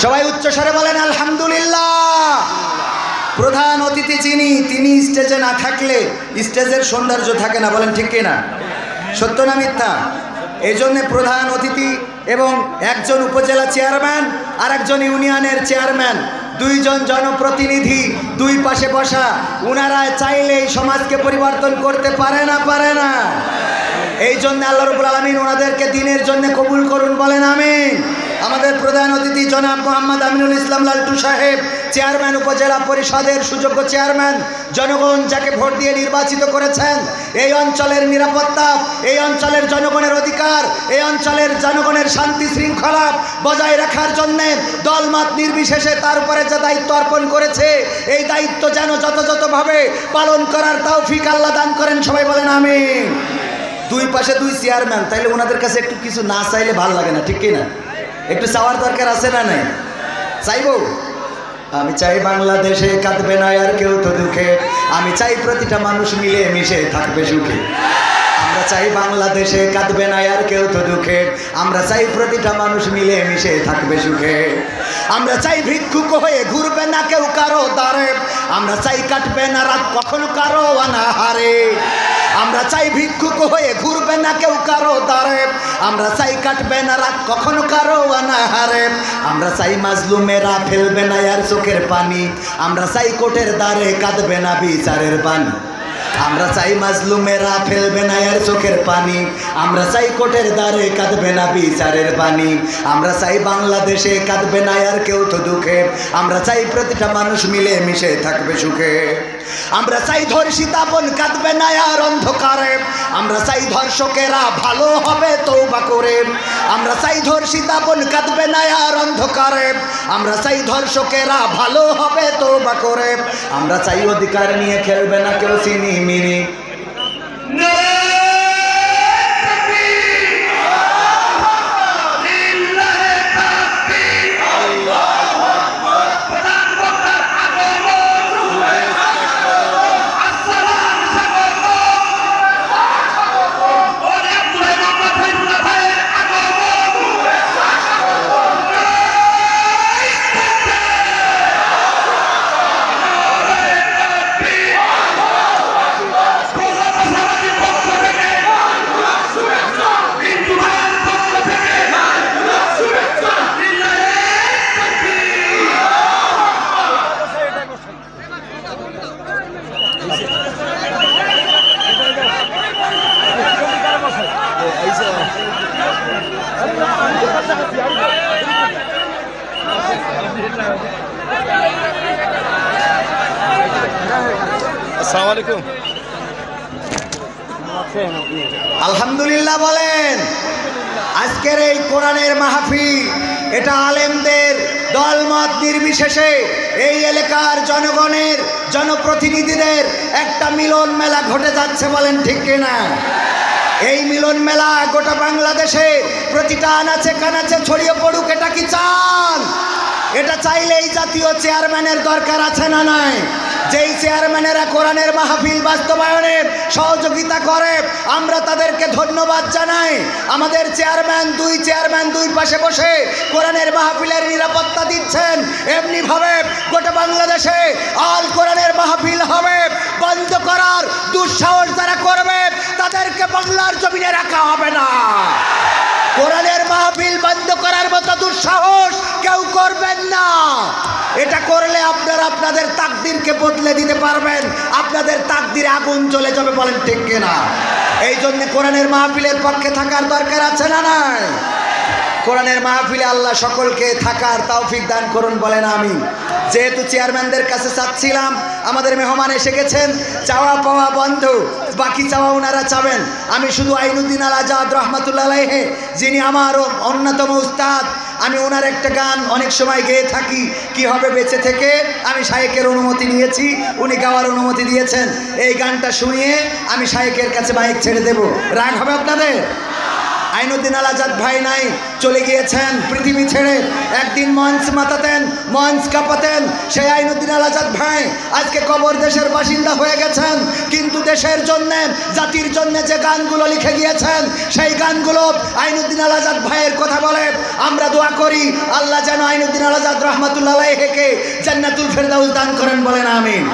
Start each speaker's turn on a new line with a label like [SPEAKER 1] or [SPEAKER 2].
[SPEAKER 1] সবাই উচ্চ স্বরে বলেন আলহামদুলিল্লাহ। প্রধান অতিথি যিনি, তিনি স্টেজে না থাকলে স্টেজের সৌন্দর্য থাকে না, বলেন ঠিক কিনা? সত্য না মিথ্যা? এই জন্য প্রধান অতিথি এবং একজন উপজেলা চেয়ারম্যান আর একজন ইউনিয়নের চেয়ারম্যান, দুইজন জনপ্রতিনিধি দুই পাশে বসা, উনারা চাইলেই সমাজকে পরিবর্তন করতে পারে না। এই জন্য আল্লাহ রাব্বুল আলামিন ওনাদেরকে দিনের জন্য কবুল করুন, বলেন আমিন। আমাদের প্রধান অতিথি জনাব মোহাম্মদ আমিনুল ইসলাম লালটু সাহেব, চেয়ারম্যান উপজেলা পরিষদের সুযোগ্য চেয়ারম্যান, জনগণ যাকে ভোট দিয়ে নির্বাচিত করেছেন, এই অঞ্চলের নিরাপত্তা, এই অঞ্চলের জনগণের অধিকার, এই অঞ্চলের জনগণের শান্তি শৃঙ্খলা বজায় রাখার জন্যে দলমত নির্বিশেষে তার উপরে যে দায়িত্ব অর্পণ করেছে, এই দায়িত্ব যেন যথাযথভাবে পালন করার তৌফিক আল্লাহ দান করেন, সবাই বলেন আমিন। দুই পাশে দুই চেয়ারম্যান, তাইলে ওনাদের কাছে একটু কিছু না চাইলে ভালো লাগে না, ঠিক কিনা? একটু চাওয়ার দরকার আছে না নাই? চাইবো। আমি চাই বাংলাদেশে কাঁদবে না আর কেউ তো দুঃখে, আমি চাই প্রতিটা মানুষ মিলে মিশে থাকবে সুখে। আমরা চাই বাংলাদেশে কাঁদবে না আর কেউ তো দুঃখে, আমরা চাই প্রতিটা মানুষ মিলে মিশে থাকবে সুখে। আমরা চাই ভিক্ষুক হয়ে ঘুরবে না কেউ কারো দ্বারে, আমরা চাই কাটবে না রাত কখনো কারো অনাহারে। আমরা চাই ভিক্ষুক হয়ে ঘুরবে না কেউ কারো দ্বারে, আমরা চাই কাটবে না রাত কখনো কারো অনাহারে। আমরা চাই মাজলুমেরা ফেলবে না আর চোখের পানি, আমরা চাই কোর্টের দ্বারে কাঁদবে না বিচারের পানি। আমরা চাই মাজলুমেরা ফেলবে না আর চোখের পানি, আমরা চাই কোর্টের দ্বারে কাঁদবে না বিচারের পানি। আমরা চাই বাংলাদেশে কাঁদবে না আর কেউ তো দুঃখে, আমরা চাই প্রতিটা মানুষ মিলে মিশে থাকবে সুখে। আমরা চাই ধর্ষিতা বোন কাঁদবে না আর অন্ধকারে, আমরা চাই ধর্ষকেরা ভালো হবে তওবা করে। আমরা চাই ধর্ষিতা বোন কাঁদবে না আর অন্ধকারে, আমরা চাই ধর্ষকেরা ভালো হবে তওবা করে। আমরা চাই অধিকার নিয়ে খেলবে না কেউ চিনি মিনি। আলহামদুলিল্লাহ বলেন। আজকের এই কোরআনের মাহফিল, এটা আলেমদের দলমত নির্বিশেষে এই এলাকার জনগণের জনপ্রতিনিধিদের একটা মিলন মেলা ঘটে যাচ্ছে, বলেন ঠিক কিনা? এই মিলন মেলা গোটা বাংলাদেশে প্রতিটা আনাচে কানাচে ছড়িয়ে পড়ুক, এটা কি চান? এটা চাইলে এই জাতীয় চেয়ারম্যানের দরকার আছে না নাই? যেই চেয়ারম্যানেরা কোরআনের মাহফিল বাস্তবায়নে সহযোগিতা করে, আমরা তাদেরকে ধন্যবাদ জানাই। আমাদের চেয়ারম্যান দুই পাশে বসে কোরআনের মাহফিলের নিরাপত্তা দিচ্ছেন। এমনিভাবে গোটা বাংলাদেশে আল কোরআনের মাহফিল হবে, বন্ধ করার দুঃসাহস যারা করবে তাদেরকে বাংলার জমিনে রাখা হবে না। কোরআনের মাহফিল বন্ধ করার মতো দুঃসাহস কেউ করবেন না। এটা করলে আপনারা আপনাদের তাকদীরকে বদলে দিতে পারবেন, আপনাদের তাকদীরে আগুন জ্বলে যাবে, বলেন ঠিক কিনা? এই জন্য কোরআনের মাহফিলের পক্ষে থাকার দরকার আছে না নাই? কোরআনের মাহফিলে আল্লাহ সকলকে থাকার তৌফিক দান করুন, বলেন আমিন। যেহেতু চেয়ারম্যানদের কাছে চাচ্ছিলাম, আমাদের মেহমান এসে গেছেন, চাওয়া পাওয়া বন্ধ, বাকি চাওয়া ওনারা চাবেন। আমি শুধু আইনুদ্দিন আল আজাদ রহমাতুল্লাহ আলাইহি, যিনি আমার অন্যতম উস্তাদ, আমি ওনার একটা গান অনেক সময় গেয়ে থাকি, কি হবে বেঁচে থেকে। আমি শায়েকের অনুমতি নিয়েছি, উনি গাওয়ার অনুমতি দিয়েছেন। এই গানটা শুনিয়ে আমি শায়েকের কাছে মাইক ছেড়ে দেব। রাগ হবে আপনাদের? আইনুদ্দিন আল আজাদ ভাই নাই, চলে গিয়েছেন পৃথিবী ছেড়ে। এক একদিন মঞ্চ মাতাতেন, মঞ্চ কাঁপাতেন, সেই আইনুদ্দিন আল আজাদ ভাই আজকে কবর দেশের বাসিন্দা হয়ে গেছেন, কিন্তু দেশের জন্যে, জাতির জন্যে যে গানগুলো লিখে গিয়েছেন সেই গানগুলো আইনুদ্দিন আল আজাদ ভাইয়ের কথা বলে। আমরা দোয়া করি আল্লাহ যেন আইনুদ্দিন আল আজাদ রহমাতুল্লাহ আলাইহিকে জান্নাতুল ফেরদাউস দান করেন, বলেন আমিন।